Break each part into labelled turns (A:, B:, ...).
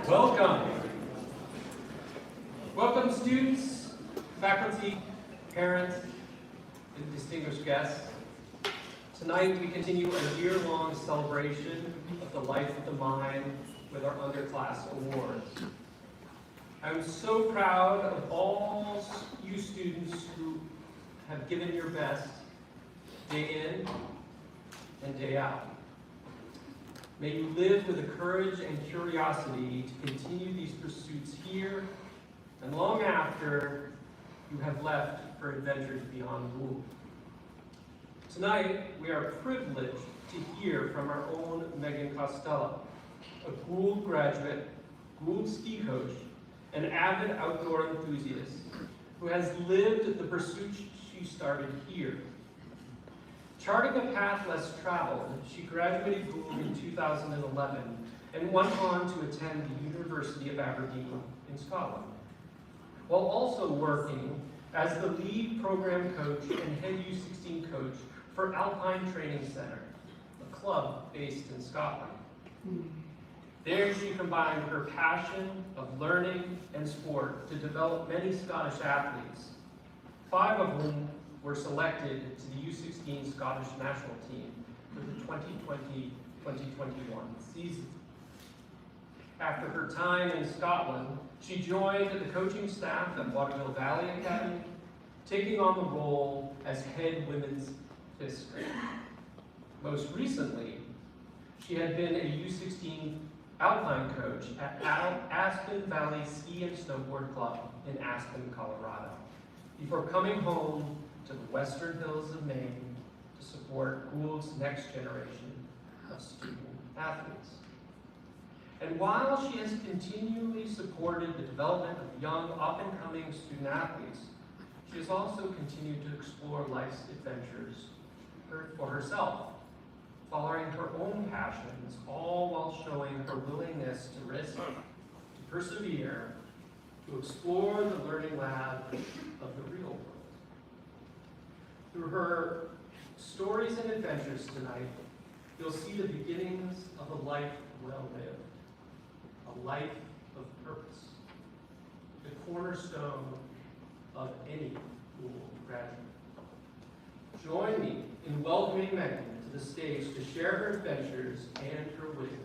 A: Welcome. Welcome students, faculty, parents, and distinguished guests. Tonight we continue a year-long celebration of the life of the mind with our Underclass Awards. I'm so proud of all you students who have given your best day in and day out. May you live with the courage and curiosity to continue these pursuits here and long after you have left for adventures beyond Gould. Tonight, we are privileged to hear from our own Meghan Costello, a Gould graduate, Gould ski coach, an avid outdoor enthusiast who has lived the pursuit she started here. Charting a path less traveled, she graduated Gould in 2011 and went on to attend the University of Aberdeen in Scotland, while also working as the lead program coach and head U16 coach for Alpine Training Centre, a club based in Scotland. There she combined her passion of learning and sport to develop many Scottish athletes, 5 of whom were selected to the U16 Scottish national team for the 2020-2021 season. After her time in Scotland, she joined the coaching staff at Waterville Valley Academy, taking on the role as head women's history. Most recently, she had been a U16 Alpine coach at Aspen Valley Ski and Snowboard Club in Aspen, Colorado, before coming home to the Western Hills of Maine to support Gould's next generation of student athletes. And while she has continually supported the development of young, up-and-coming student athletes, she has also continued to explore life's adventures for herself, following her own passions, all while showing her willingness to risk, to persevere, to explore the learning lab of the real world. Through her stories and adventures tonight, you'll see the beginnings of a life well lived, a life of purpose, the cornerstone of any Gould graduate. Join me in welcoming Meghan to the stage to share her adventures and her wisdom.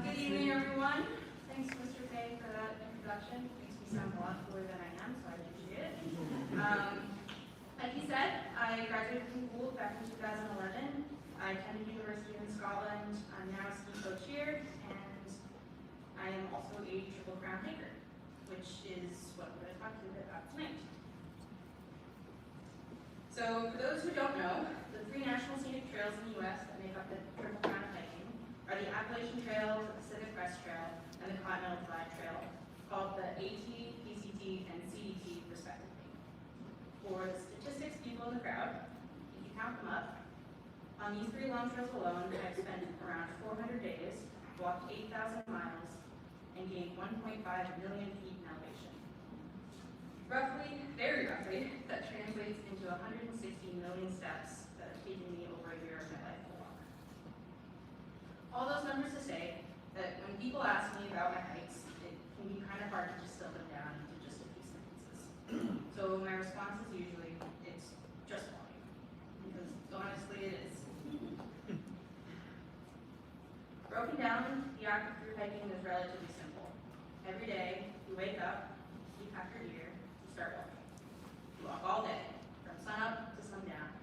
B: Good evening, everyone. Thanks, Mr. Fay, for that introduction. Makes me sound a lot cooler than I am, so I appreciate it. Like he said, I graduated from Gould back in 2011. I attended university in Scotland. I'm now a ski coach here, and I am also a Triple Crown hiker, which is what we're going to talk to you about tonight. So, for those who don't know, the 3 national scenic trails in the U.S. that make up the Triple Crown of hiking are the Appalachian Trail, the Pacific Crest Trail, and the Continental Divide Trail, called the AT, PCT, and CDT, respectively. For the statistics people in the crowd, if you count them up, on these 3 long trails alone, I've spent around 400 days, walked 8,000 miles, and gained 1.5 million feet in elevation. Roughly, very roughly, that translates into 160 million steps that have taken me over a year of my life to walk. All those numbers to say that when people ask me about my hikes, it can be kind of hard to distill them down into just a few sentences. So my response is usually, it's just walking. Because honestly, it is. Broken down, the act of through hiking is relatively simple. Every day, you wake up, you pack your gear, you start walking. You walk all day, from sunup to sundown,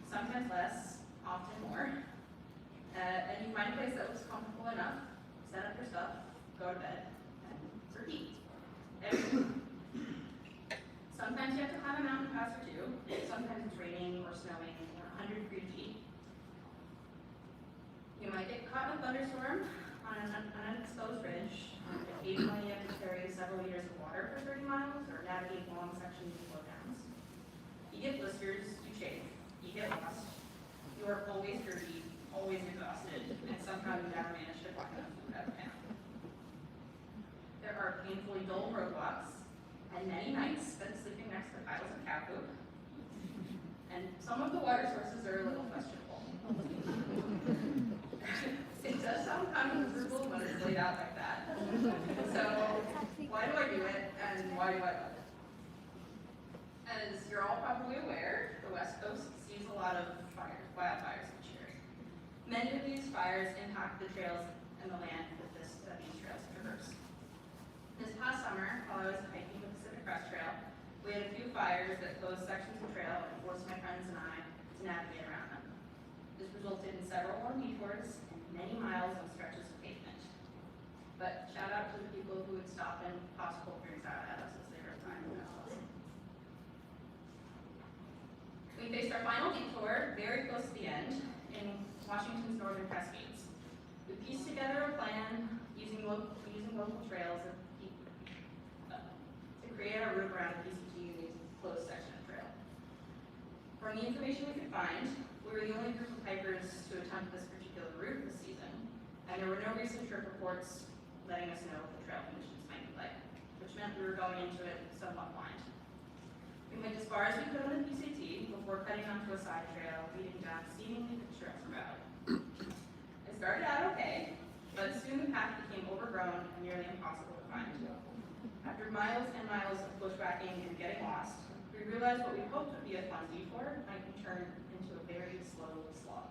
B: sometimes less, often more. And you find a place that looks comfortable enough, set up your stuff, go to bed, and repeat. Every day. Sometimes you have to climb a mountain pass or 2, sometimes it's raining or snowing or 100 degrees heat. You might get caught in a thunderstorm on an unexposed ridge. Occasionally you have to carry several liters of water for 30 miles or navigate long sections of slowdowns. You get blisters, you chafe, you get lost. You are always dirty, always exhausted, and somehow you never manage to find enough food out of town. There are painful occasionally dull roadblocks, and many nights spent sleeping next to piles of cat poop. And some of the water sources are a little questionable. It does sound kind of miserable when it's laid out like that. So why do I do it, and why do I love it? As you're all probably aware, the West Coast sees a lot of wildfires each year. Many of these fires impact the trails and the land that these trails traverse. This past summer, while I was hiking the Pacific Crest Trail, we had a few fires that closed sections of trail and forced my friends and I to navigate around them. This resulted in several long detours and many miles on stretches of pavement. But shout out to the people who would stop and toss cold drinks out at us as they were trying to help us. We faced our final detour very close to the end in Washington's Northern Cascades. We pieced together a plan using local trails to create a route around the PCT closed section of trail. From the information we could find, we were the only group of hikers to attempt this particular route this season, and there were no recent trip reports letting us know what the trail conditions might be like, which meant we were going into it somewhat blind. We went as far as we could on the PCT before cutting onto a side trail leading down seemingly picturesque valley. It started out okay, but soon the path became overgrown and nearly impossible to find. After miles and miles of bushwhacking and getting lost, we realized what we hoped would be a fun detour might be turned into a very slow slog.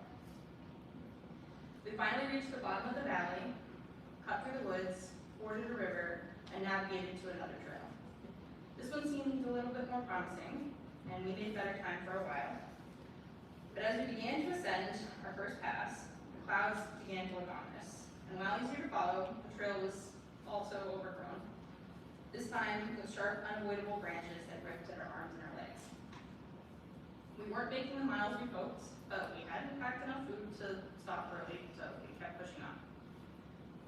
B: We finally reached the bottom of the valley, cut through the woods, forded a river, and navigated to another trail. This one seemed a little bit more promising, and we made better time for a while. But as we began to ascend our first pass, the clouds began to look ominous, and while easier to follow, the trail was also overgrown. This time, with sharp, unavoidable branches that ripped at our arms and our legs. We weren't making the miles we hoped, but we hadn't packed enough food to stop early, so we kept pushing on.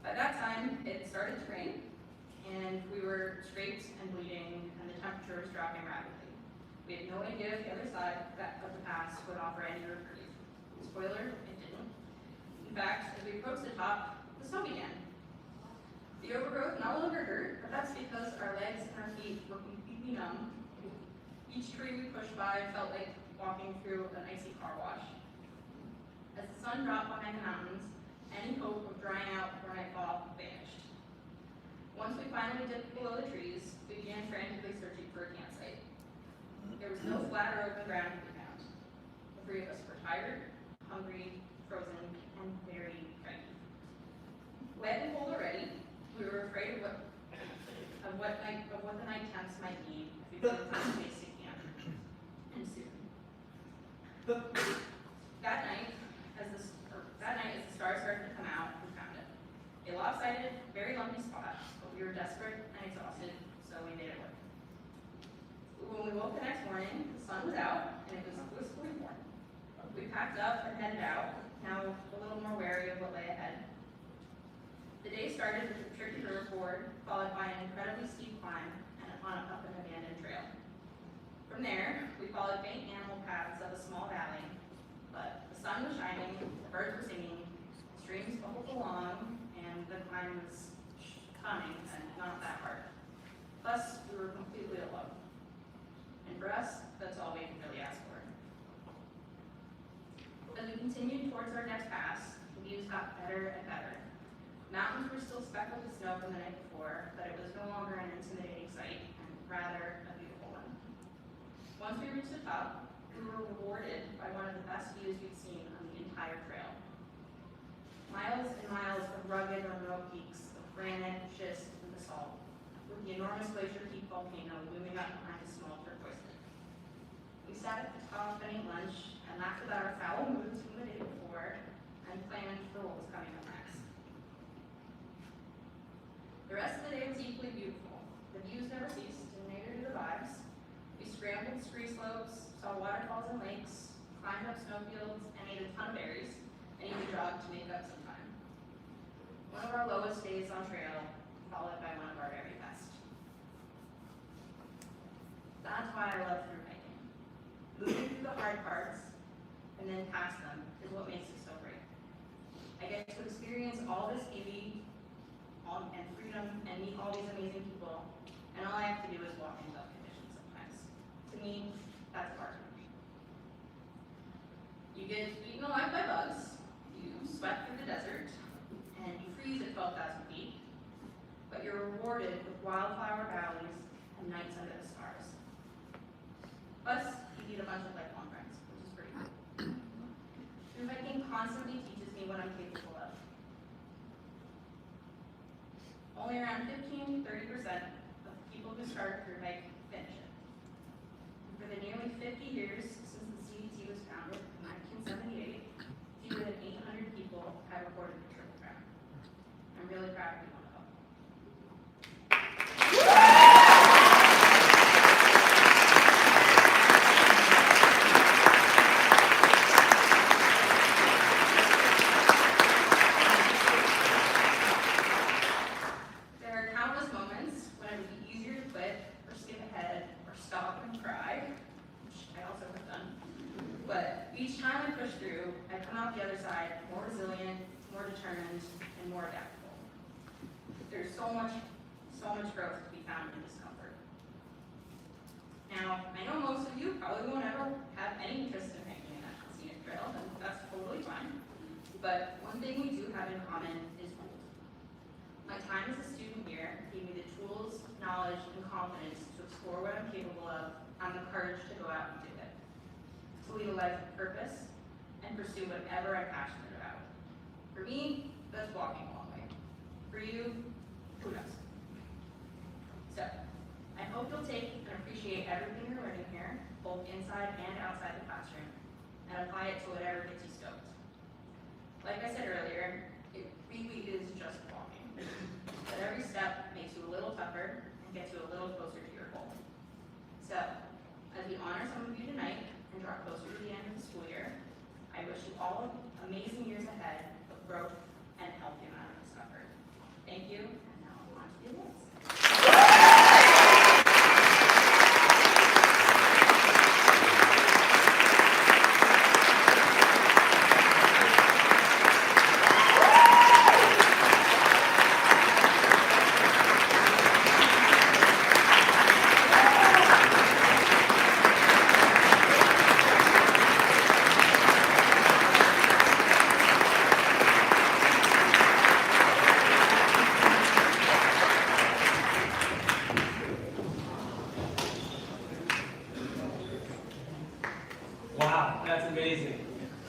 B: By that time, it started to rain, and we were scraped and bleeding, and the temperature was dropping rapidly. We had no idea if the other side of the pass would offer any reprieve. Spoiler, it didn't. In fact, as we approached the top, the snow began. The overgrowth no longer hurt, but that's because our legs and our feet were completely numb. Each tree we pushed by felt like walking through an icy car wash. As the sun dropped behind the mountains, any hope of drying out before nightfall vanished. Once we finally dipped below the trees, we began frantically searching for a campsite. There was no flat or open ground to be found. The three of us were tired, hungry, frozen, and very frightened. Wet and cold already, we were afraid of what the night temps might need if we couldn't find a place to camp. And soon. That night, as the stars started to come out, we found it. A lopsided, very lumpy spot, but we were desperate and exhausted, so we made it work. When we woke the next morning, the sun was out, and it was blissfully warm. We packed up and headed out, now a little more wary of what lay ahead. The day started with a tricky river ford, followed by an incredibly steep climb and up an abandoned trail. From there, we followed faint animal paths up a small valley, but the sun was shining, the birds were singing, streams bubbled along, and the climb was coming and not that hard. Plus, we were completely alone. And for us, that's all we could really ask for. As we continued towards our next pass, the views got better and better. Mountains were still speckled with snow from the night before, but it was no longer an intimidating sight, and rather a beautiful one. Once we reached the top, we were rewarded by one of the best views we'd seen on the entire trail. Miles and miles of rugged or remote peaks of granite, schist, and basalt, with the enormous Glacier Peak volcano looming up behind a small turquoise lake. We sat at the top and ate lunch, and laughed about our foul moods from the day before, and planned for what was coming up next. The rest of the day was equally beautiful. The views never ceased, and neither did the vibes. We scrambled scree slopes, saw waterfalls and lakes, climbed up snowfields, and ate a ton of berries, and even jogged to make up some time. One of our lowest days on trail, followed by one of our very best. That's why I love through hiking. Moving through the hard parts, and then past them, is what makes it so great. I get to experience all this beauty and freedom freedom and meet all these amazing people, and all I have to do is walk in tough conditions sometimes. To me, that's art. You get eaten alive by bugs, you sweat through the desert, and you freeze at 12,000 feet, but you're rewarded with wildflower valleys and nights under the stars. Plus, you meet a bunch of lifelong friends, which is pretty cool. Through hiking constantly teaches me what I'm capable of. Only around 15 to 30% of the people who start through hike finish it. And for the nearly 50 years since the CDT was founded in 1978, fewer than 800 people have reported the Triple Crown. I'm really proud to be one of them. There are countless moments when it would be easier to quit or skip ahead or stop and cry, which I also have done. But each time I push through, I come out the other side more resilient, more determined, and more adaptable. There's so much growth to be found in discomfort. Now, I know most of you probably won't ever have any interest in hiking a national scenic trail, and that's totally fine. But one thing we do have in common is Gould. My time as a student here gave me the tools, knowledge, and confidence to explore what I'm capable of and the courage to go out and do it. To lead a life of purpose and pursue whatever I'm passionate about. For me, that's walking a long way. For you, who knows? So, I hope you'll take and appreciate everything you're learning here, both inside and outside the classroom, and apply it to whatever gets you stoked. Like I said earlier, it really is just walking. But every step makes you a little tougher and gets you a little closer to your goal. So, as we honor some of you tonight and draw closer to the end of the school year, I wish you all amazing years ahead of growth and healthy amount of discomfort. Thank you, and now on to the awards.
A: Wow, that's amazing.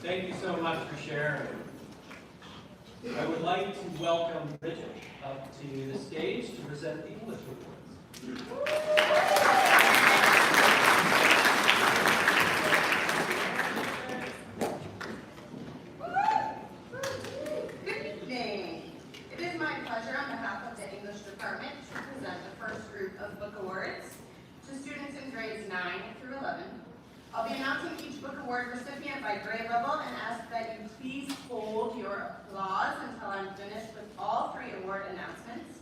A: Thank you so much for sharing. I would like to welcome Bridget up to the stage to present the English awards.
C: Good evening. It is my pleasure on behalf of the English department to present the first group of book awards to students in grades 9 through 11. I'll be announcing each book award recipient by grade level and ask that you please hold your applause until I'm finished with all 3 award announcements.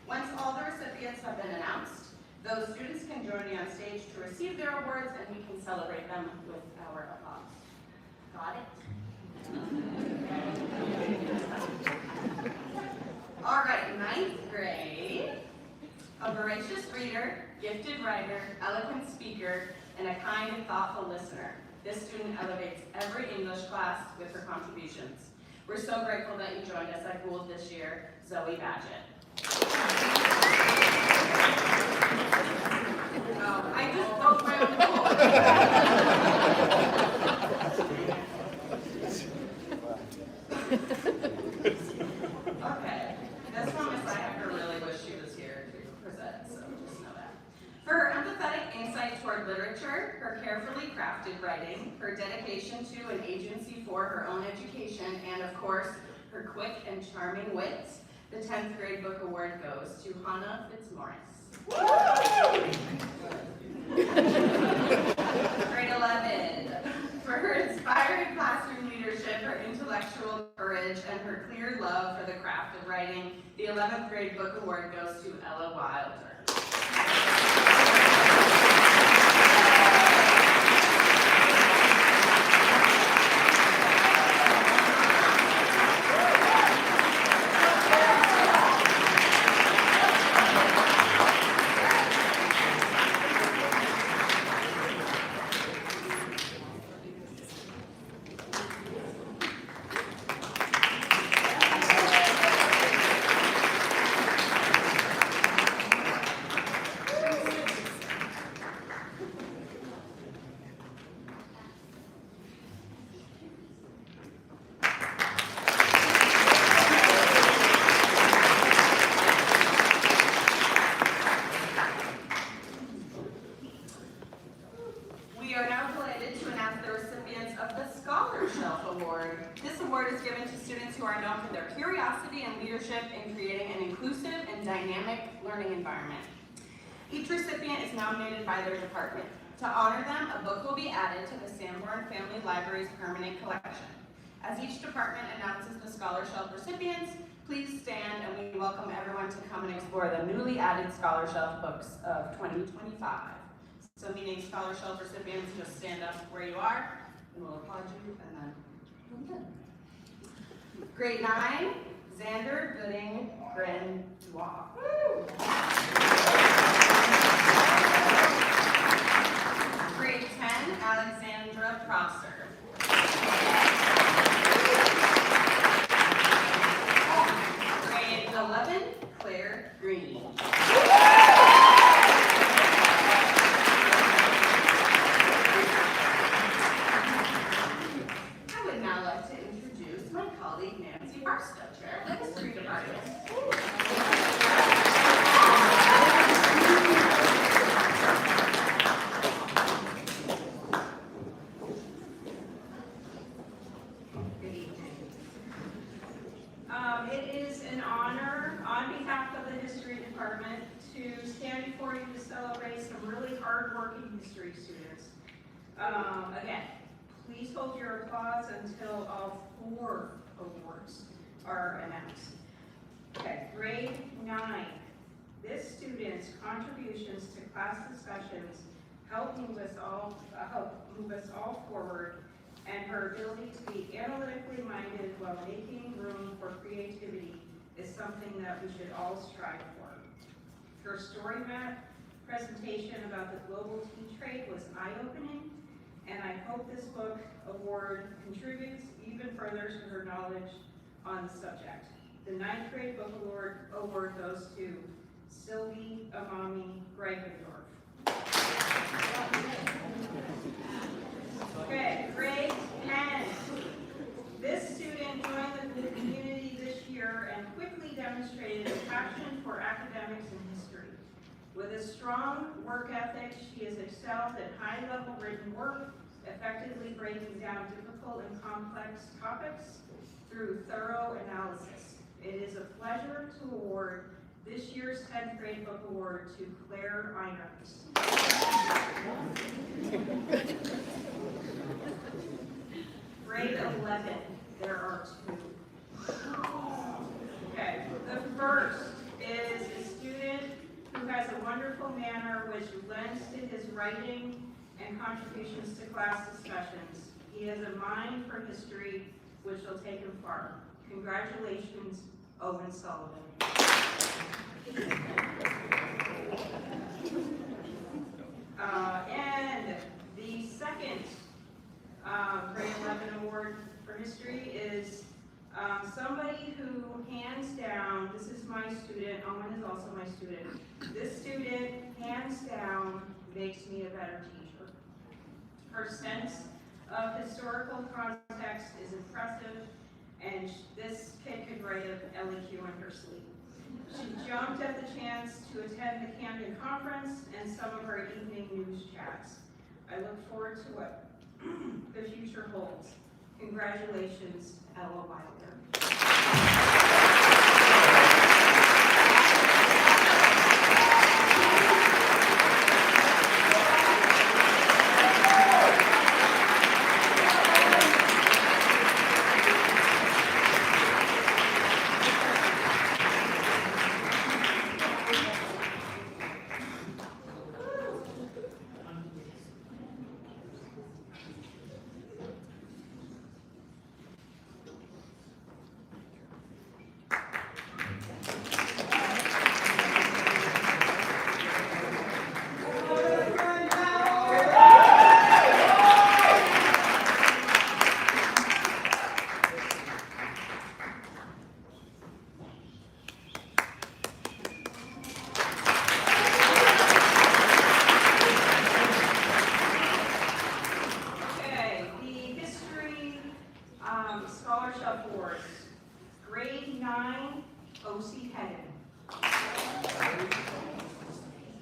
C: Once all the recipients have been announced, those students can join me on stage to receive their awards and we can celebrate them with our applause. Got it? All right, 9th grade. A voracious reader, gifted writer, eloquent speaker, and a kind and thoughtful listener. This student elevates every English class with her contributions. We're so grateful that you joined us at Gould this year, Zoe Badgett. Oh, I just broke my own goal. Okay, this promise I have to really wish she was here to present, so just know that. For her empathetic insight toward literature, her carefully crafted writing, her dedication to an agency for her own education, and of course, her quick and charming wit, the 10th grade book award goes to Hannah Fitzmaurice. Grade 11. For her inspiring classroom leadership, her intellectual courage, and her clear love for the craft of writing, the 11th grade book award goes to Ella Wilder. leadership in creating an inclusive and dynamic learning environment. Each recipient is nominated by their department. To honor them, a book will be added to the Sanborn Family Library's permanent collection. As each department announces the Scholar Shelf recipients, please stand and we welcome everyone to come and explore the newly added Scholar Shelf books of 2025. So meaning Scholar Shelf recipients, just stand up where you are and we'll applaud you and then we'll begin. Grade 9, Xander Gooding Grendois. Grade 10, Alexandra Prosser. Grade 11, Claire Green. I would now like to introduce my colleague Nancy Barstow, Chair of the History Department. Good evening.
B: It is an honor, on behalf of the History Department, to stand before you to celebrate some really hard-working history students. Again, please hold your applause until all 4 awards are announced. Okay, grade 9. This student's contributions to class discussions help move us all forward, and her ability to be analytically minded while making room for creativity is something that we should all strive for. Her story map presentation about the global tea trade was eye-opening, and I hope this book award contributes even further to her knowledge on the subject. The 9th grade book award goes to Sylvie Amami Greifendorf. Okay, grade 10. This student joined the community this year and quickly demonstrated a passion for academics and history. With a strong work ethic, she has excelled at high-level written work, effectively breaking down difficult and complex topics through thorough analysis. It is a pleasure to award this year's 10th grade book award to Claire Einers. Grade 11, there are 2. Okay, the first is a student who has a wonderful manner which lends to his writing and contributions to class discussions. He has a mind for history which will take him far. Congratulations, Owen Sullivan. And the second grade 11 award for history is somebody who hands down, this is my student, Owen is also my student. This student, hands down, makes me a better teacher. Her sense of historical context is impressive, and this kid could write an LEQ in her sleep. She jumped at the chance to attend the Camden Conference and some of her evening news chats. I look forward to what the future holds. Congratulations, Ella Wilder.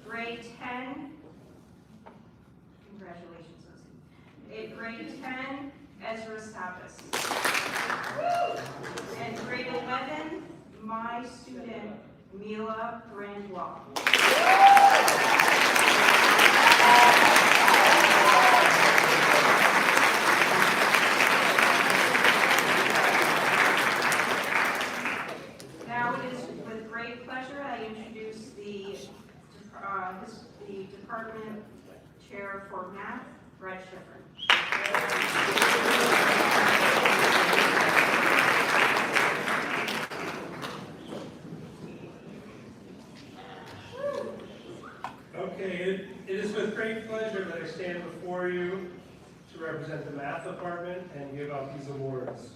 B: Grade 10, congratulations, Osie. Grade 10, Ezra Stappis. And grade 11,
D: my student, Mila Grandwell. Now it is with great pleasure I introduce the department chair for math, Brett Schiffer.
E: Okay, it is with great pleasure that I stand before you to represent the math department and give out these awards.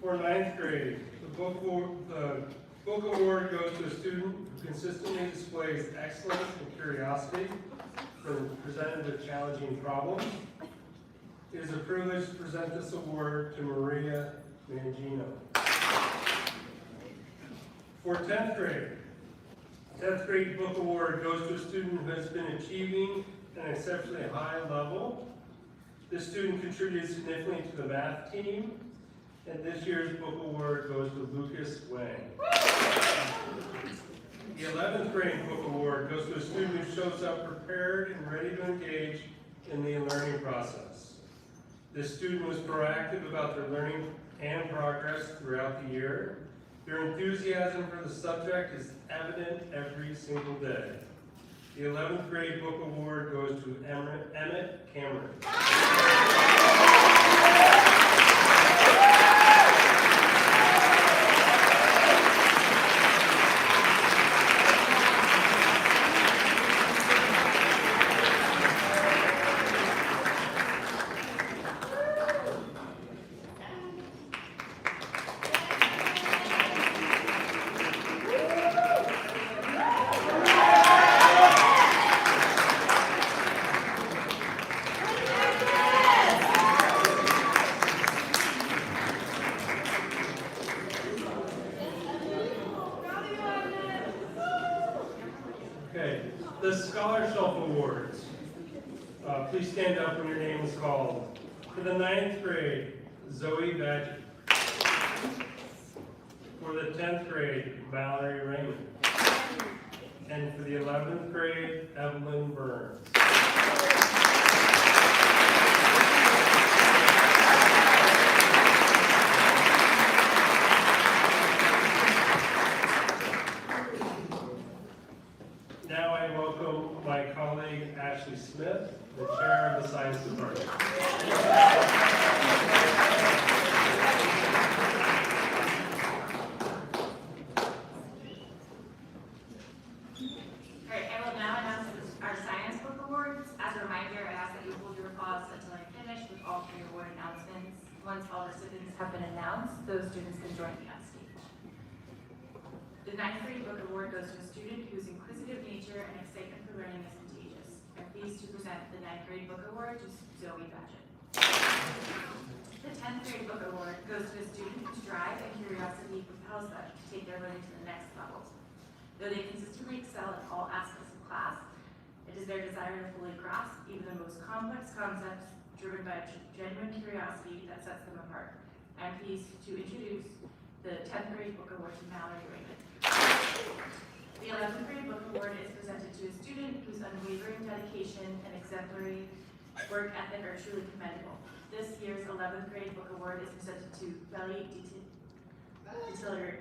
E: For ninth grade, the book award goes to a student who consistently displays excellence and curiosity when presented with challenging problems. It is a privilege to present this award to Maria Mangino. For 10th grade, 10th grade book award goes to a student who has been achieving an exceptionally high level. This student contributed significantly to the math team, and this year's book award goes to Lucas Wang. The 11th grade book award goes to a student who shows up prepared and ready to engage in the learning process. This student was proactive about their learning and progress throughout the year. Their enthusiasm for the subject is evident every single day. The 11th grade book award goes to Emmett Cameron. Okay, the Scholarship Awards. Please stand up when your name is called. For the 9th grade, Zoe Badger. For the 10th grade, Valerie Raymond. And for the 11th grade, Evelyn Burns. Now I welcome my colleague Ashley Smith, the chair of the science department.
B: Alright, I will now announce our science book awards. As a reminder, I ask that you hold your applause until I finish with all 3 award announcements. Once all recipients have been announced, those students can join me on stage. The 9th grade book award goes to a student whose inquisitive nature and excitement for learning is contagious. I'm pleased to present the 9th grade book award to Zoe Badgett. The 10th grade book award goes to a student whose drive and curiosity propels them to take their learning to the next level. Though they consistently excel in all aspects of class, it is their desire to fully grasp even the most complex concepts driven by a genuine curiosity that sets them apart. I'm pleased to introduce the 10th grade book award to Mallory Raymond. The 11th grade book award is presented to a student whose unwavering dedication and exemplary work ethic are truly commendable. This year's 11th grade book award is presented to Belly Distillery.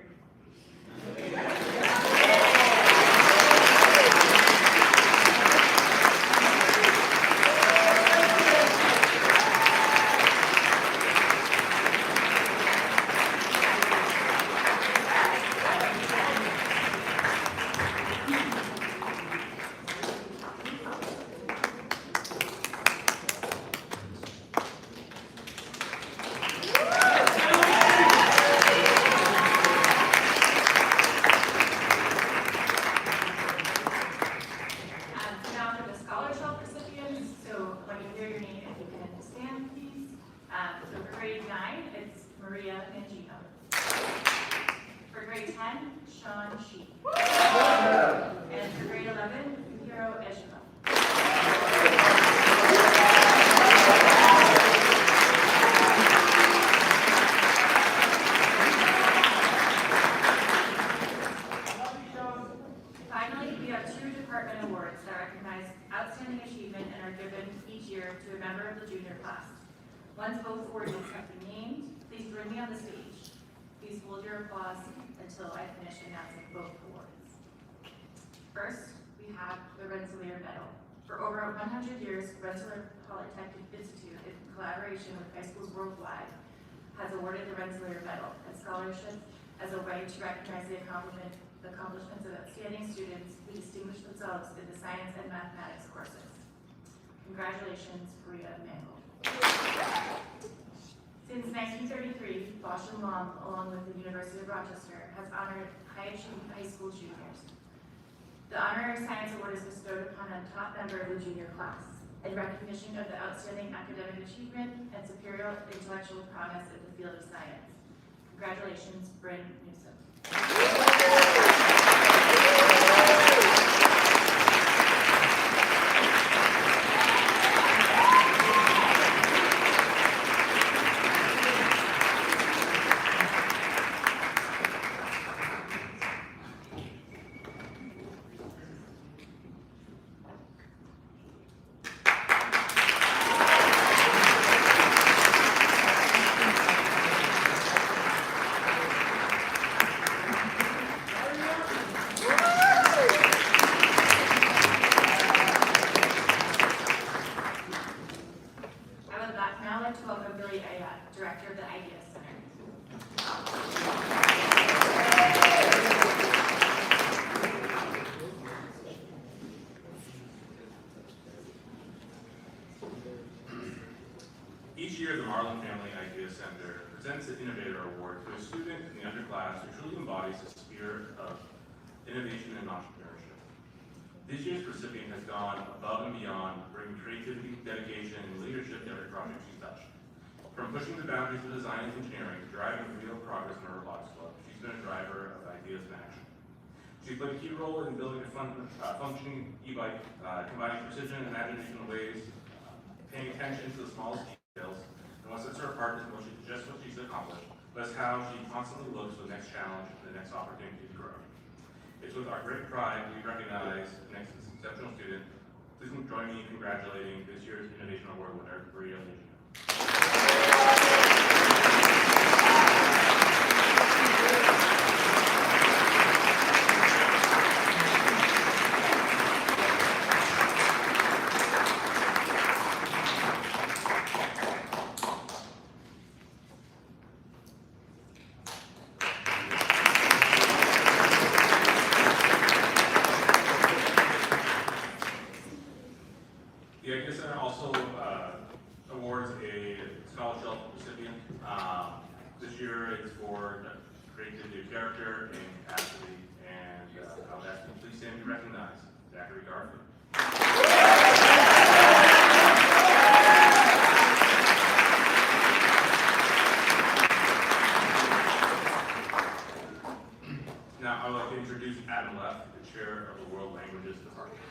B: are given each year to a member of the junior class. Once both awards have been named, please join me on the stage. Please hold your applause until I finish announcing both awards. First, we have the Rensselaer Medal. For over 100 years, Rensselaer Polytechnic Institute, in collaboration with high schools worldwide, has awarded the Rensselaer Medal, a scholarship as a way to recognize the accomplishments of outstanding students who distinguish themselves in the science and mathematics courses. Congratulations, Maria Mangle. Since 1933, Bosch and Lomb, along with the University of Rochester, has honored high-achieving high school juniors. The Honorary Science Award is bestowed upon a top member of the junior class in recognition of the outstanding academic achievement and superior intellectual prowess in the field of science. Congratulations, Bryn Newsom. Director of the Idea Center.
F: Each year, the Marlin Family Idea Center presents the Innovator Award to a student in the underclass who truly embodies the spirit of innovation and entrepreneurship. This year's recipient has gone above and beyond, bringing creativity, dedication, and leadership to every project she's touched. From pushing the boundaries of design and engineering to driving real progress in her robotics club, she's been a driver of ideas in action. She's played a key role in building a functioning e-bike, combining precision and imagination in ways, paying attention to the smallest details, and what sets her apart isn't just what she's accomplished, but it's how she constantly looks for the next challenge and the next opportunity to grow. It's with our great pride we recognize the next exceptional student. Please join me in congratulating this year's Innovation Award winner, Maria Mangle. The Idea Center also awards a scholarship recipient. This year it's for creativity of character and capacity, and I would ask you to please stand to be recognized. Zachary Garfield. Now I would like to introduce Adam Leff, the chair of the World Languages Department.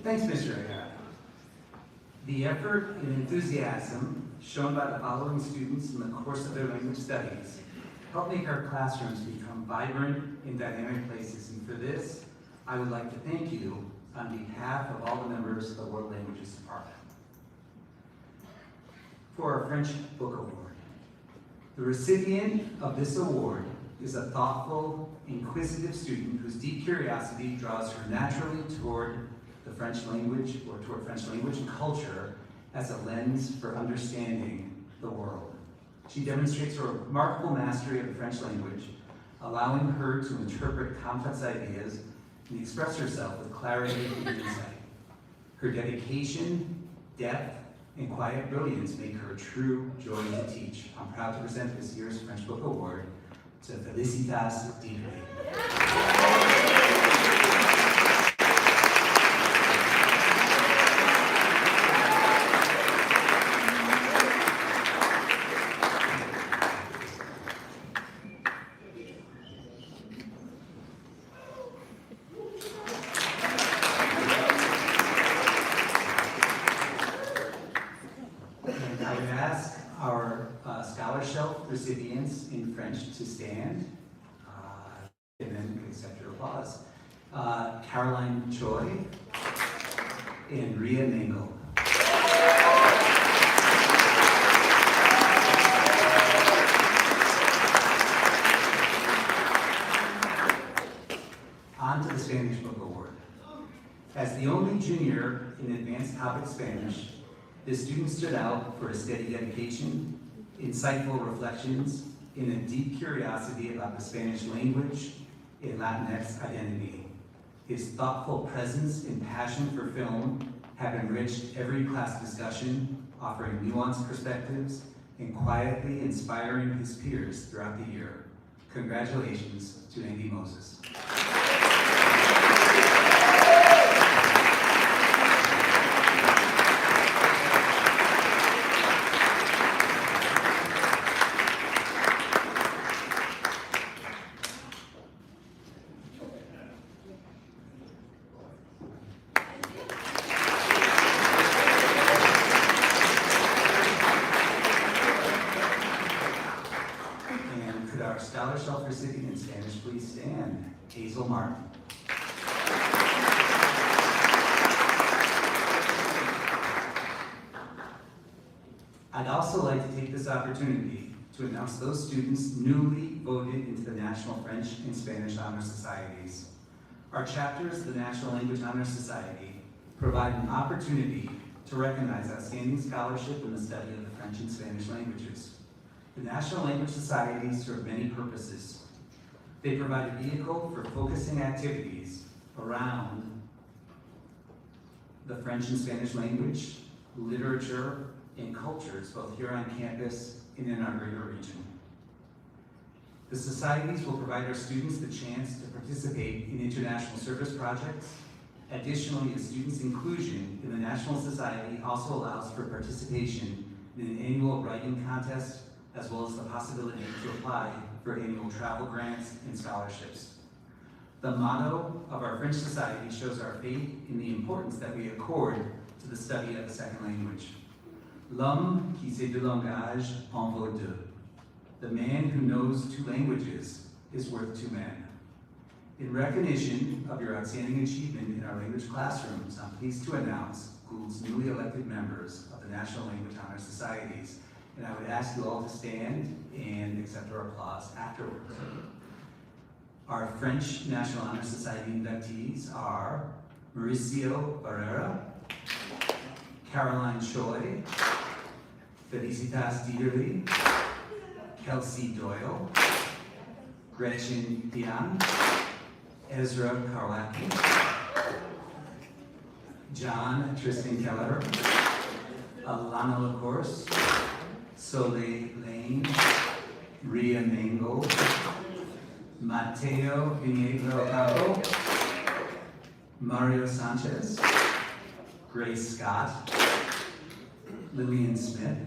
G: Thanks, Mr. Aguirre. The effort and enthusiasm shown by the following students in the course of their language studies help make our classrooms become vibrant and dynamic places. And for this, I would like to thank you on behalf of all the members of the World Languages Department. For our French Book Award, the recipient of this award is a thoughtful, inquisitive student whose deep curiosity draws her naturally toward the French language, or toward French language and culture as a lens for understanding the world. She demonstrates a remarkable mastery of the French language, allowing her to interpret complex ideas and express herself with clarity and insight. Her dedication, depth, and quiet brilliance make her a true joy to teach. I'm proud to present this year's French Book Award to Felicitas Deeply. applause. Caroline Choi and Ria Mangle. On to the Spanish Book Award. As the only junior in advanced topic Spanish, this student stood out for a steady dedication, insightful reflections, and a deep curiosity about the Spanish language and Latinx identity. His thoughtful presence and passion for film have enriched every class discussion, offering nuanced perspectives and quietly inspiring his peers throughout the year. Congratulations to Andy Moses. Our Scholar Shelf recipient in Spanish, please stand. Hazel Martin. I'd also like to take this opportunity to announce those students newly voted into the National French and Spanish Honor Societies. Our chapters of the National Language Honor Society provide an opportunity to recognize outstanding scholarship in the study of the French and Spanish languages. The National Language Societies serve many purposes. They provide a vehicle for focusing activities around the French and Spanish language, literature, and cultures, both here on campus and in our greater region. The societies will provide our students the chance to participate in international service projects. Additionally, a student's inclusion in the National Society also allows for participation in an annual writing contest, as well as the possibility to apply for annual travel grants and scholarships. The motto of our French Society shows our faith in the importance that we accord to the study of a second language. L'homme qui sait deux langages en vaut deux. The man who knows two languages is worth two men. In recognition of your outstanding achievement in our language classrooms, I'm pleased to announce Gould's newly elected members of the National Language Honor Societies. And I would ask you all to stand and accept our applause afterwards. Our French National Honor Society inductees are Mauricio Barrera, Caroline Choi, Felicitas Dieterle, Kelsey Doyle, Gretchen Dian, Ezra Karwacki, John Tristan Keller, Alana LaCourse, Soleil Lane, Ria Mangle, Mateo Vinegro Ocampo, Mario Sanchez, Grace Scott, Lillian Smith,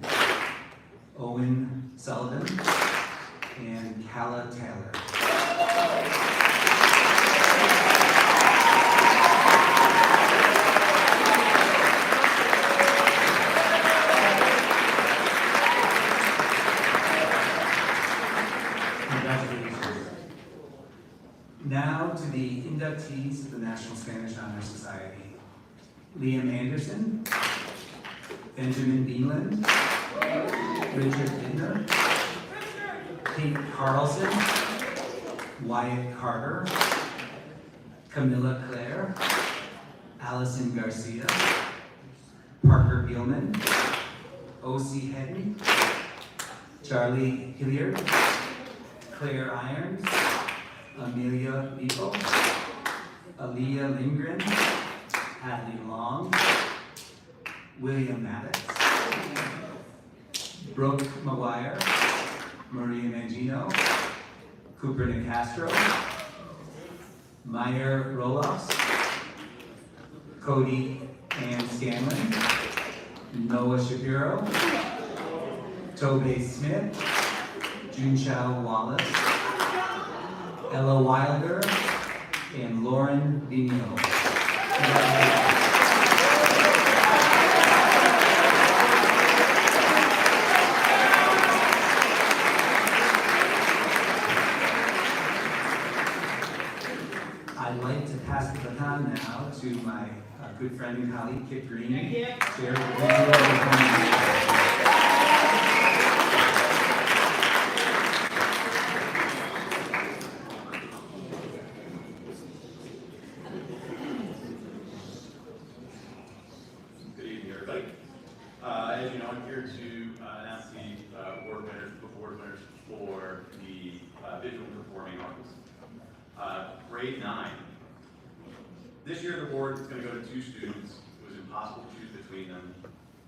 G: Owen Sullivan, and Calla Taylor. Now to the inductees of the National Spanish Honor Society. Liam Anderson, Benjamin Beeland, Richard Bittner, Kate Carlson, Wyatt Carter, Camilla Clare, Allison Garcia, Parker Gilman, O.C. Hedden, Charlie Hilliard, Claire Irons, Amelia Lipo, Aaliyah Lindgren, Hadley Long, William Maddox, Brooke McGuire, Maria Mangino, Cooper Nicastro, Meyer Roloffs, Cody Ann Scanlon, Noah Shapiro, Tobey Smith, Junshao Wallace, Ella Wilder, and Lauren Vigneault. pass the baton now to my good friend and colleague, Kip Green. Chair of the
H: Good evening, everybody. As you know, I'm here to announce the award winners for the visual performing arts. Grade 9. This year, the award is going to go to two students. It was impossible to choose between them.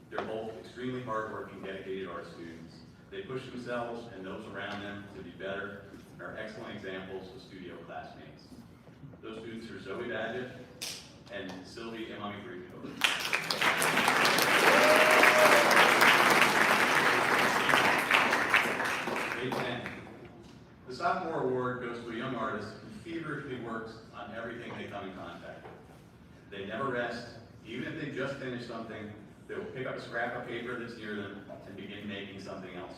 H: They're both extremely hardworking, dedicated art students. They push themselves and those around them to be better and are excellent examples of studio classmates. Those students are Zoe Badgett and Sylvie Emami-Friedko. Grade 10. The sophomore award goes to a young artist who feverishly works on everything they come in contact with. They never rest. Even if they just finish something, they will pick up a scrap of paper that's near them and begin making something else.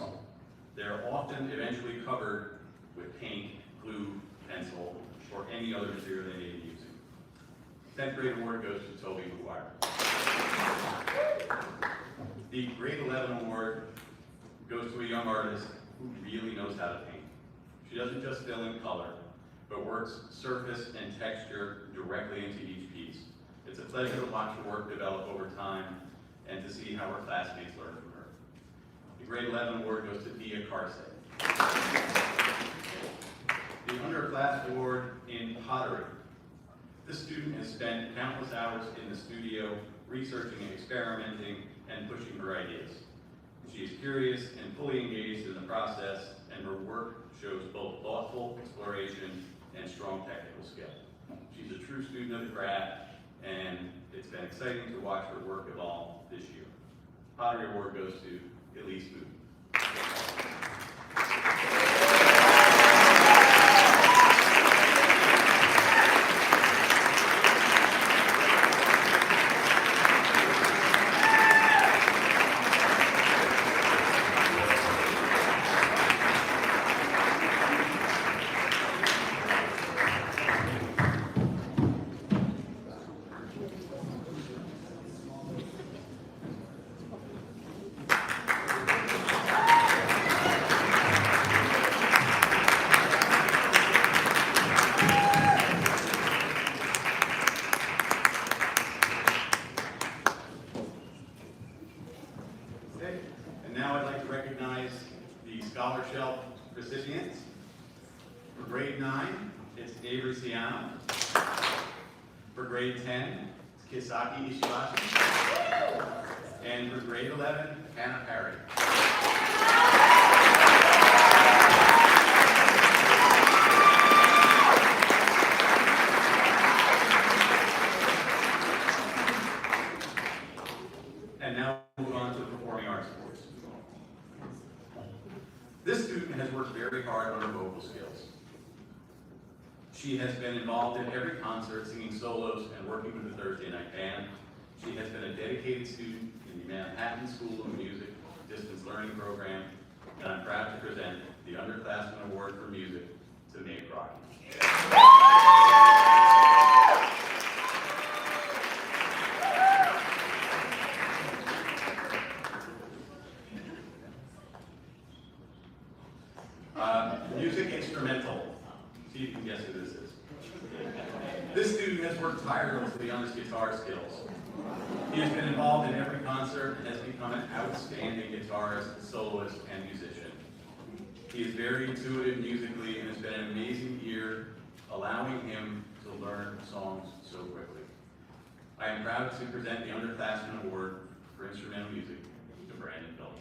H: They're often eventually covered with paint, glue, pencil, or any other material they may be using. 10th grade award goes to Toby McGuire. The grade 11 award goes to a young artist who really knows how to paint. She doesn't just fill in color, but works surface and texture directly into each piece. It's a pleasure to watch her work develop over time and to see how her classmates learn from her. The grade 11 award goes to Dia Carsey. The Underclass Award in pottery. This student has spent countless hours in the studio researching and experimenting and pushing her ideas. She is curious and fully engaged in the process, and her work shows both thoughtful exploration and strong technical skill. She's a true student of the craft, and it's been exciting to watch her work evolve this year. Pottery Award goes to Elise Moon. And now I'd like to recognize the Scholar Shelf recipients. For grade 9, it's Avery Siano. For grade 10, it's Kisaki Ishibashi. And for grade 11, Hannah Perry. And now we'll move on to the Performing Arts Awards. This student has worked very hard on her vocal skills. She has been involved in every concert, singing solos and working with the Thursday night band. She has been a dedicated student in the Manhattan School of Music Distance Learning Program, and I'm proud to present the Underclassmen Award for Music to Mae Crockett. Music instrumental. See if you can guess who this is. This student has worked tirelessly on his guitar skills. He has been involved in every concert and has become an outstanding guitarist, soloist, and musician. He is very intuitive musically and has been an amazing ear, allowing him to learn songs so quickly. I am proud to present the Underclassmen Award for Instrumental Music to Brandon Phillips.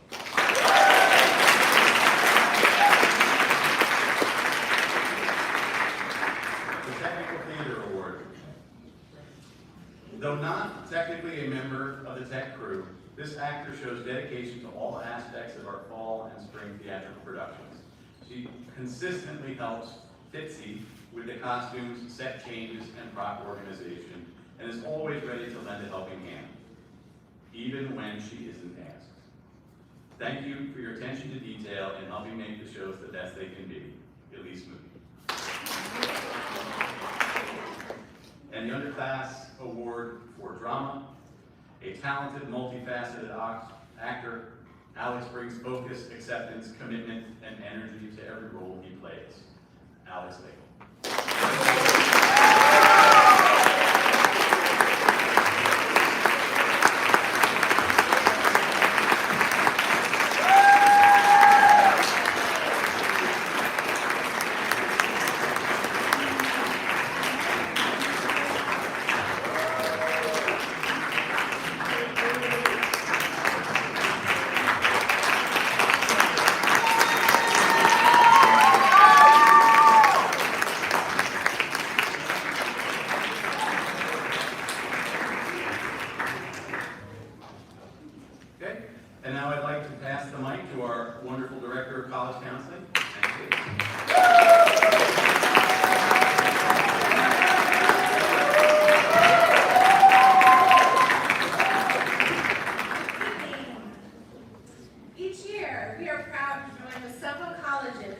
H: The Technical Theater Award. Though not technically a member of the tech crew, this actor shows dedication to all aspects of our fall and spring theatrical productions. She consistently helps Fitzy with the costumes, set changes, and prop organization, and is always ready to lend a helping hand, even when she isn't asked. Thank you for your attention to detail and helping make the shows the best they can be. Elise Moon. and the Underclass Award for Drama. A talented, multifaceted actor, Alex brings focus, acceptance, commitment, and energy to every role he plays. Alex Legel. Okay, and now I'd like to pass the mic to our wonderful Director of College Counseling. Thank you.
B: Each year, we are proud to join with several colleges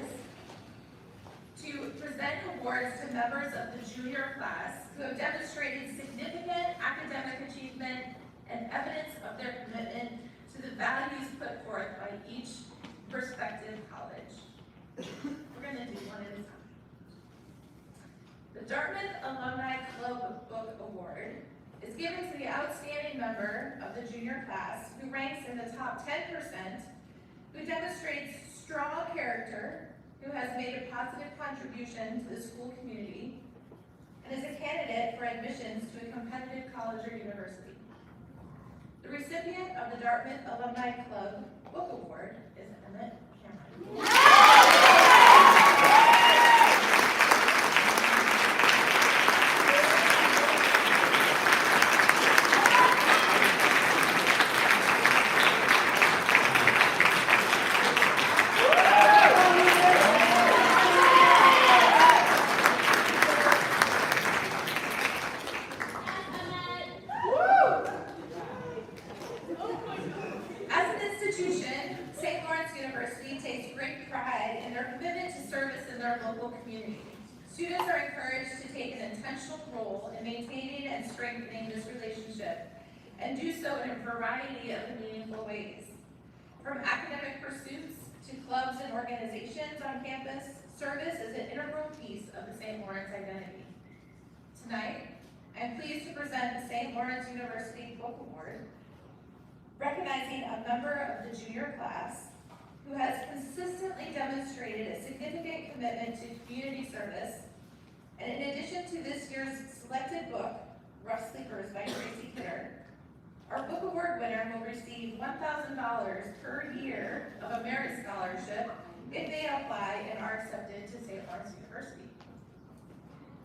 B: to present awards to members of the junior class who have demonstrated significant academic achievement and evidence of their commitment to the values put forth by each prospective college. We're going to do one at a time. The Dartmouth Alumni Club Book Award is given to the outstanding member of the junior class who ranks in the top 10%, who demonstrates strong character, who has made a positive contribution to the school community, and is a candidate for admissions to a competitive college or university. The recipient of the Dartmouth Alumni Club Book Award is Emmett Cameron. As an institution, St. Lawrence University takes great pride in their commitment to service in their local community. Students are encouraged to take an intentional role in maintaining and strengthening this relationship, and do so in a variety of meaningful ways. From academic pursuits to clubs and organizations on campus, service is an integral piece of the St. Lawrence identity. Tonight, I'm pleased to present the St. Lawrence University Book Award, recognizing a member of the junior class who has consistently demonstrated a significant commitment to community service. And in addition to this year's selected book, Rough Sleepers by Tracy Kidder, our book award winner will receive $1,000 per year of a merit scholarship if they apply and are accepted to St. Lawrence University.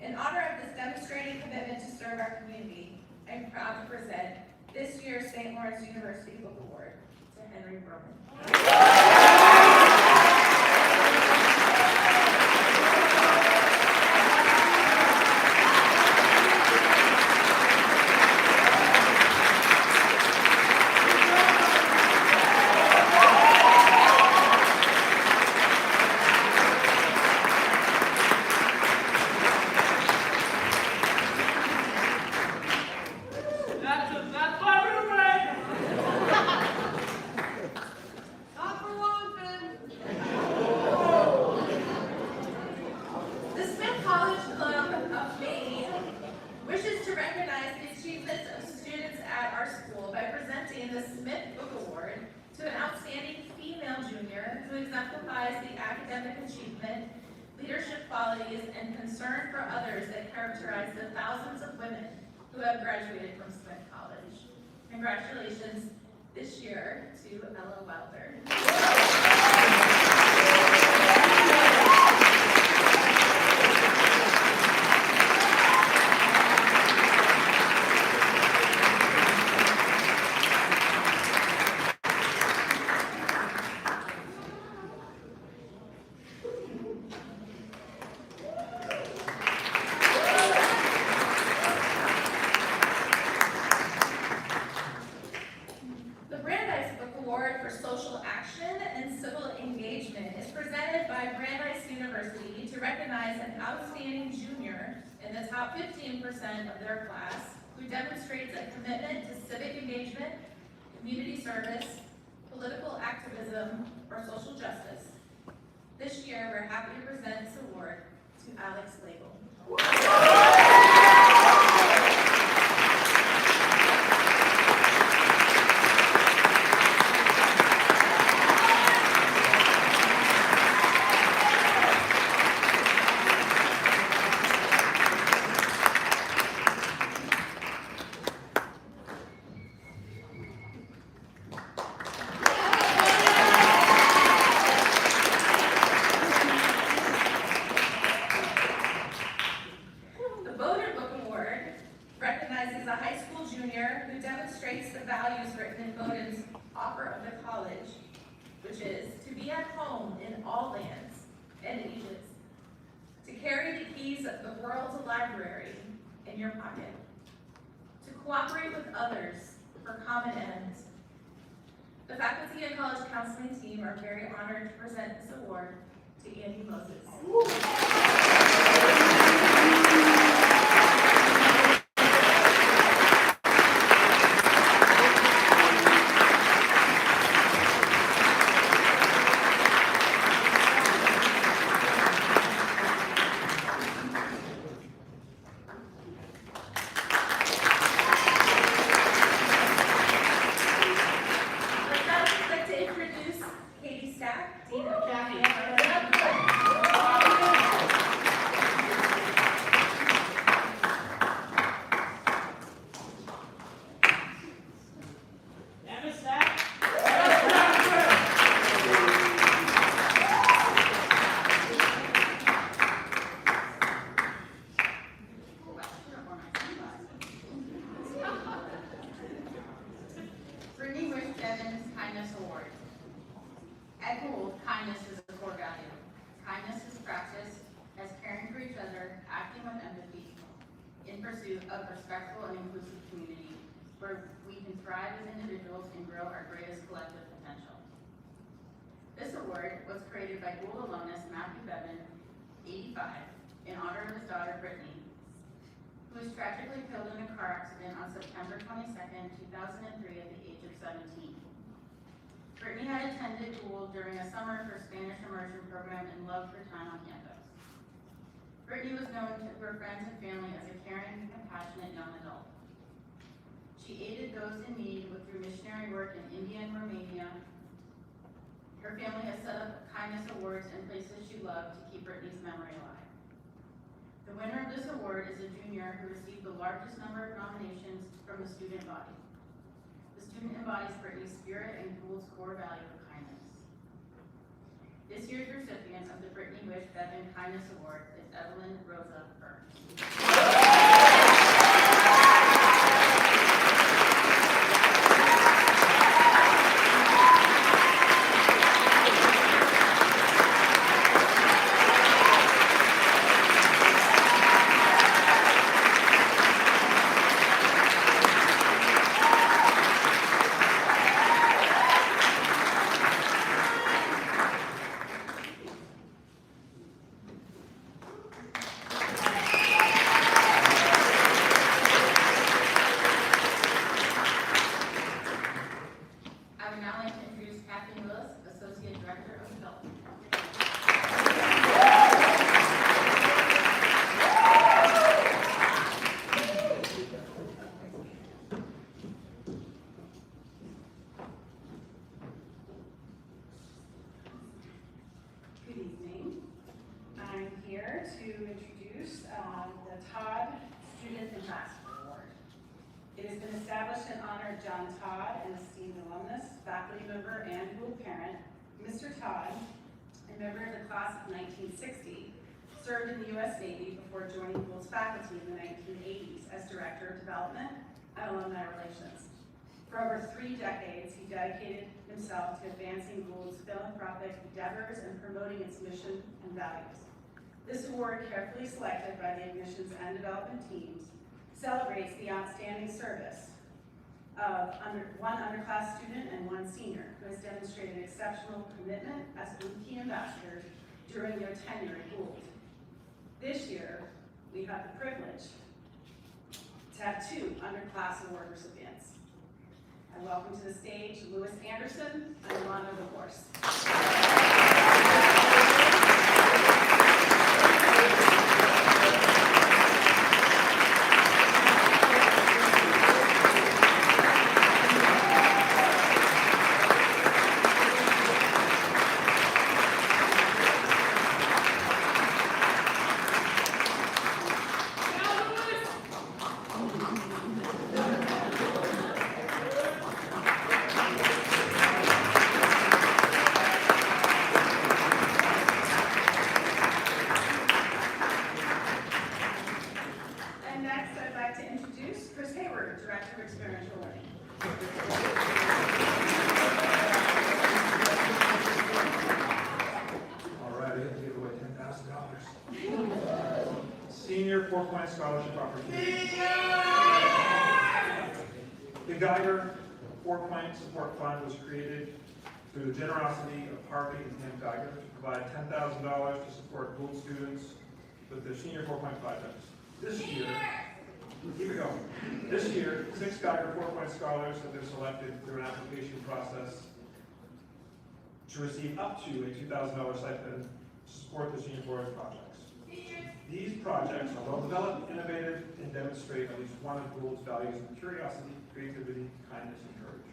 B: In honor of this demonstrated commitment to serve our community, I'm proud to present this year's St. Lawrence University Book Award to Henry Broman. The Smith College Club of Maine wishes to recognize the achievements of students at our school by presenting the Smith Book Award to an outstanding female junior who exemplifies the academic achievement, leadership qualities, and concern for others that characterize the thousands of women who have graduated from Smith College. Congratulations this year to Ella Wilder. The Brandeis Book Award for Social Action and Civil Engagement outstanding junior in the top 15% of their class who demonstrates a commitment to civic engagement, community service, political activism, or social justice. This year, we're happy to present this award to Alex Label. Recognizes a high school junior who demonstrates the values written in Bowdoin's offer of the college, which is to be at home in all lands and ages, to carry the keys of the world's library in your pocket, to cooperate with others for common ends. The faculty and college counseling team are very honored to present this award to Andy Moses. At Gould, kindness is a core value. Kindness is practiced as caring for each other, acting with empathy, in pursuit of a respectful and inclusive community where we can thrive as individuals and grow our greatest collective potential. This award was created by Gould alumnus Matthew Bevan, 85, in honor of his daughter Brittany, who was tragically killed in a car accident on September 22nd, 2003 at the age of 17. Brittany had attended Gould during a summer for Spanish immersion program and loved her time on campus. Brittany was known to her friends and family as a caring, compassionate young adult. She aided those in need through missionary work in India and Romania. Her family has set up kindness awards in places she loved to keep Brittany's memory alive. The winner of this award is a junior who received the largest number of nominations from the student body. The student embodies Brittany's spirit and Gould's core value of kindness. This year's recipient of the Brittany Wish Bevan Kindness Award is Evelyn Rosa Burns. To introduce the Todd Student Ambassador Award. It has been established in honor of John Todd, an esteemed alumnus, faculty member, and Gould parent. Mr. Todd, a member of the class of 1960, served in the U.S. Navy before joining Gould's faculty in the 1980s as Director of Development and Alumni Relations. For over 3 decades, he dedicated himself to advancing Gould's philanthropic endeavors and promoting its mission and values. This award, carefully selected by the admissions and development teams, celebrates the outstanding service of one underclass student and one senior who has demonstrated exceptional commitment as Gould key ambassadors during their tenure at Gould. This year, we have the privilege to have 2 Underclass Award recipients. I welcome to the stage Lewis Anderson and Alana DeHorse.
I: Senior 4-point scholarship opportunity. The Geiger 4-point support fund was created through the generosity of Harvey and Tim Geiger to provide $10,000 to support Gould students with their senior 4-point projects. This year, keep it going. This year, 6 Geiger 4-point scholars have been selected through an application process to receive up to a $2,000 stipend to support the senior 4-point projects. These projects are well-developed, innovative, and demonstrate at least one of Gould's values of curiosity, creativity, kindness, and courage.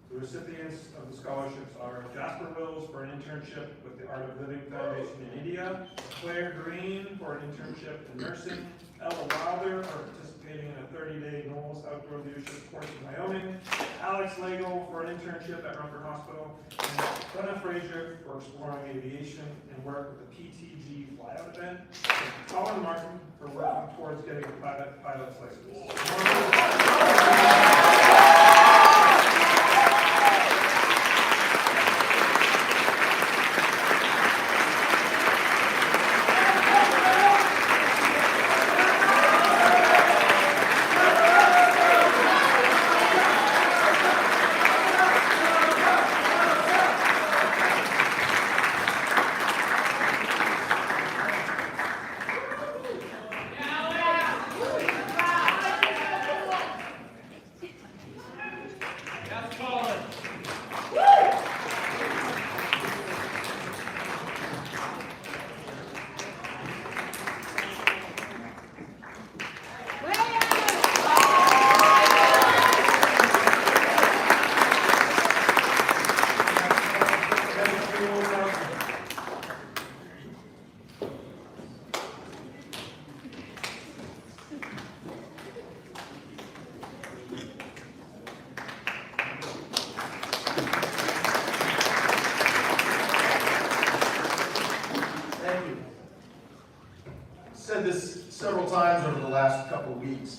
I: The recipients of the scholarships are Jasper Wills for an internship with the Art of Living Foundation in India, Claire Green for an internship in nursing, Ella Wilder for participating in a 30-day Knowles outdoor leadership course in Wyoming, Alex Lago for an internship at Rumford Hospital, and Glenna Frazier for exploring aviation and work with the PTG flyout event, and Colin Martin for working towards getting a private pilot's license.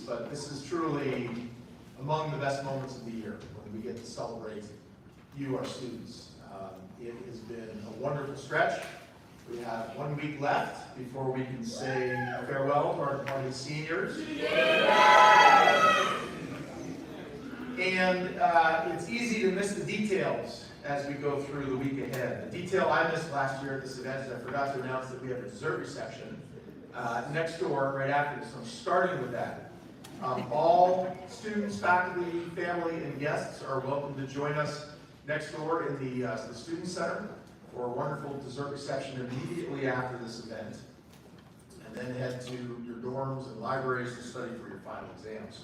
J: But this is truly among the best moments of the year when we get to celebrate you, our students. It has been a wonderful stretch. We have 1 week left before we can say farewell to our departed seniors. And it's easy to miss the details as we go through the week ahead. The detail I missed last year at this event is I forgot to announce that we have a dessert reception next door right after this. So I'm starting with that. All students, faculty, family, and guests are welcome to join us next door in the Student Center for a wonderful dessert reception immediately after this event. And then head to your dorms and libraries to study for your final exams.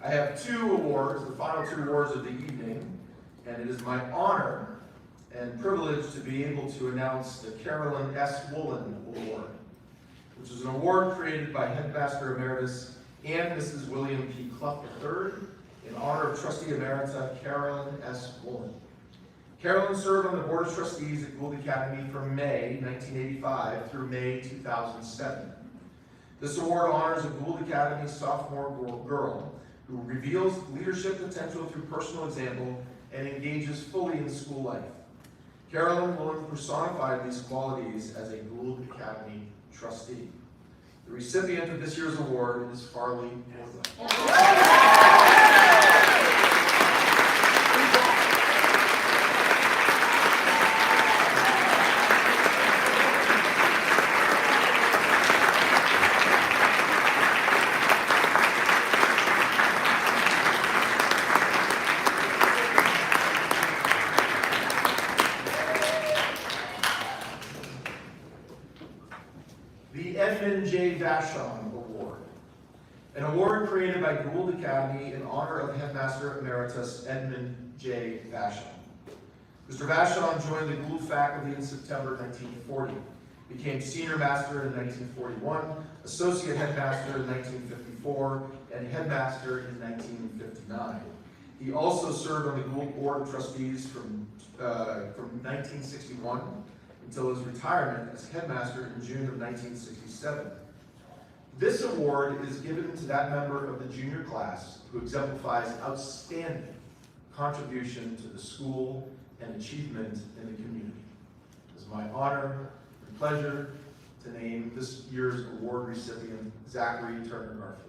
J: I have 2 awards, the final 2 awards of the evening, and it is my honor and privilege to be able to announce the Carolyn S. Woolen Award, which is an award created by Headmaster Emeritus and Mrs. William P. Clough III in honor of Trustee Emerita Carolyn S. Woolen. Carolyn served on the Board of Trustees at Gould Academy from May 1985 through May 2007. This award honors a Gould Academy sophomore girl who reveals leadership potential through personal example and engages fully in school life. Carolyn Woolen personified these qualities as a Gould Academy trustee. The recipient of this year's award is Farley Woodland. the Edmund J. Vashon Award, an award created by Gould Academy in honor of Headmaster Emeritus Edmund J. Vashon. Mr. Vashon joined the Gould faculty in September 1940, became senior master in 1941, associate headmaster in 1954, and headmaster in 1959. He also served on the Gould Board of Trustees from 1961 until his retirement as headmaster in June of 1967. This award is given to that member of the junior class who exemplifies outstanding contribution to the school and achievement in the community. It is my honor and pleasure to name this year's award recipient, Zachary Turner Garfield.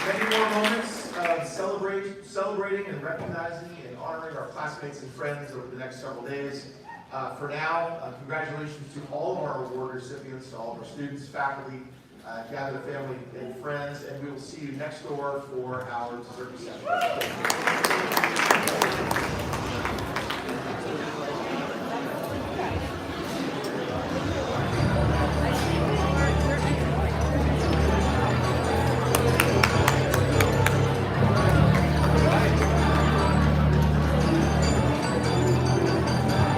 J: Many more moments of celebrating and recognizing and honoring our classmates and friends over the next several days. For now, congratulations to all of our award recipients, to all of our students, faculty, gathered family and friends, and we will see you next door for our dessert reception.